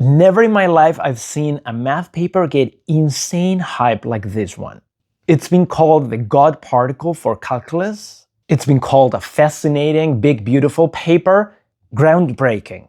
Never in my life I've seen a math paper get insane hype like this one. It's been called the God particle for calculus. It's been called a fascinating, big, beautiful paper, groundbreaking.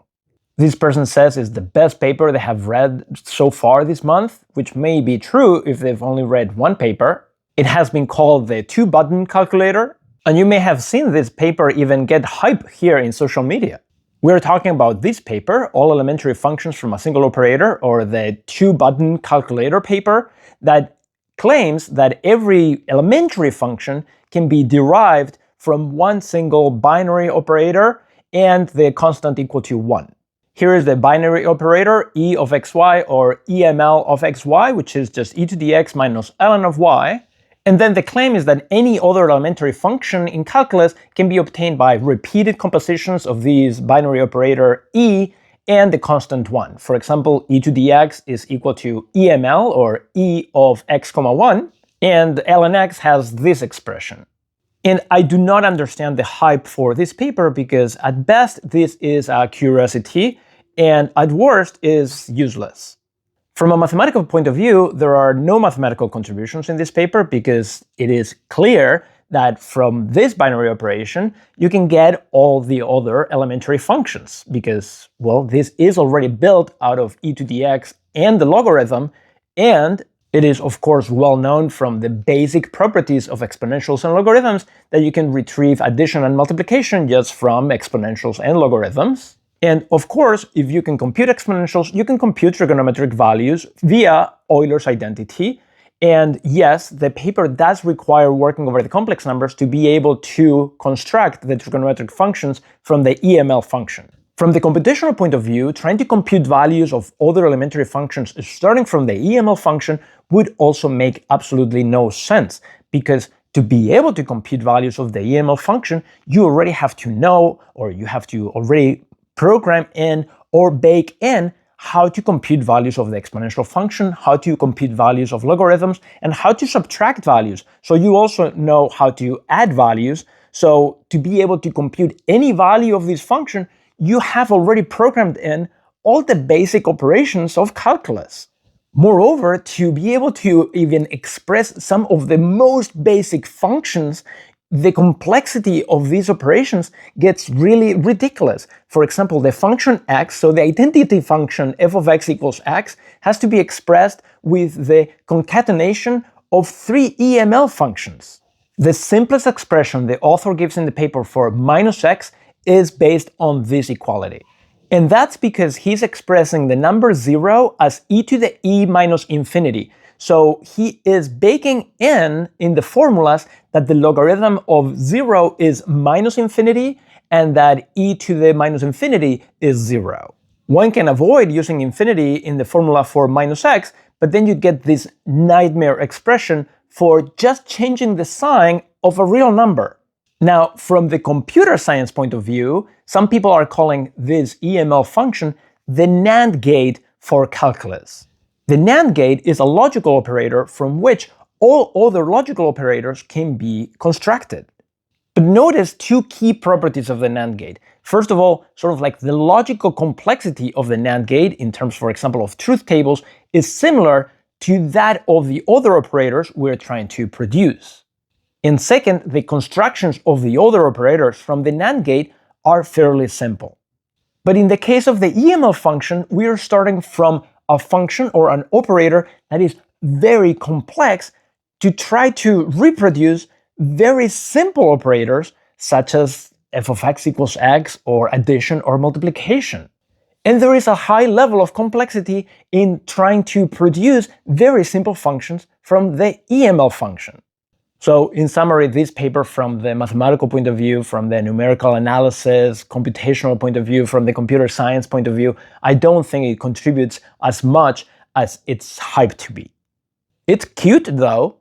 This person says it's the best paper they have read so far this month, which may be true if they've only read one paper. It has been called the two-button calculator, and you may have seen this paper even get hype here in social media. We're talking about this paper, All Elementary Functions from a Single Operator, or the two-button calculator paper, that claims that every elementary function can be derived from one single binary operator and the constant equal to 1. Here is the binary operator e of xy, or EML of xy, which is just e to the x minus ln of y. And then the claim is that any other elementary function in calculus can be obtained by repeated compositions of these binary operator e and the constant 1. For example, e to the x is equal to EML, or e of x comma 1, and ln x has this expression. And I do not understand the hype for this paper because at best this is a curiosity, and at worst is useless. From a mathematical point of view, there are no mathematical contributions in this paper because it is clear that from this binary operation, you can get all the other elementary functions because, well, this is already built out of e to the x and the logarithm, and it is, of course, well known from the basic properties of exponentials and logarithms that you can retrieve addition and multiplication just from exponentials and logarithms. And of course, if you can compute exponentials, you can compute trigonometric values via Euler's identity. And yes, the paper does require working over the complex numbers to be able to construct the trigonometric functions from the EML function. From the computational point of view, trying to compute values of other elementary functions starting from the EML function would also make absolutely no sense, because to be able to compute values of the EML function, you already have to know, or you have to already program in or bake in how to compute values of the exponential function, how to compute values of logarithms, and how to subtract values. So you also know how to add values. So to be able to compute any value of this function, you have already programmed in all the basic operations of calculus. Moreover, to be able to even express some of the most basic functions, the complexity of these operations gets really ridiculous. For example, the function x, so the identity function f of x equals x, has to be expressed with the concatenation of 3 EML functions. The simplest expression the author gives in the paper for minus x is based on this equality. And that's because he's expressing the number 0 as e to the e minus infinity. So he is baking in the formulas that the logarithm of 0 is minus infinity and that e to the minus infinity is 0. One can avoid using infinity in the formula for minus x, but then you get this nightmare expression for just changing the sign of a real number. Now, from the computer science point of view, some people are calling this EML function the NAND gate for calculus. The NAND gate is a logical operator from which all other logical operators can be constructed. But notice two key properties of the NAND gate. First of all, sort of like the logical complexity of the NAND gate in terms, for example, of truth tables is similar to that of the other operators we're trying to produce. And second, the constructions of the other operators from the NAND gate are fairly simple. But in the case of the EML function, we are starting from a function or an operator that is very complex to try to reproduce very simple operators such as f of x equals x or addition or multiplication. And there is a high level of complexity in trying to produce very simple functions from the EML function. So in summary, this paper from the mathematical point of view, from the numerical analysis, computational point of view, from the computer science point of view, I don't think it contributes as much as it's hyped to be. It's cute though,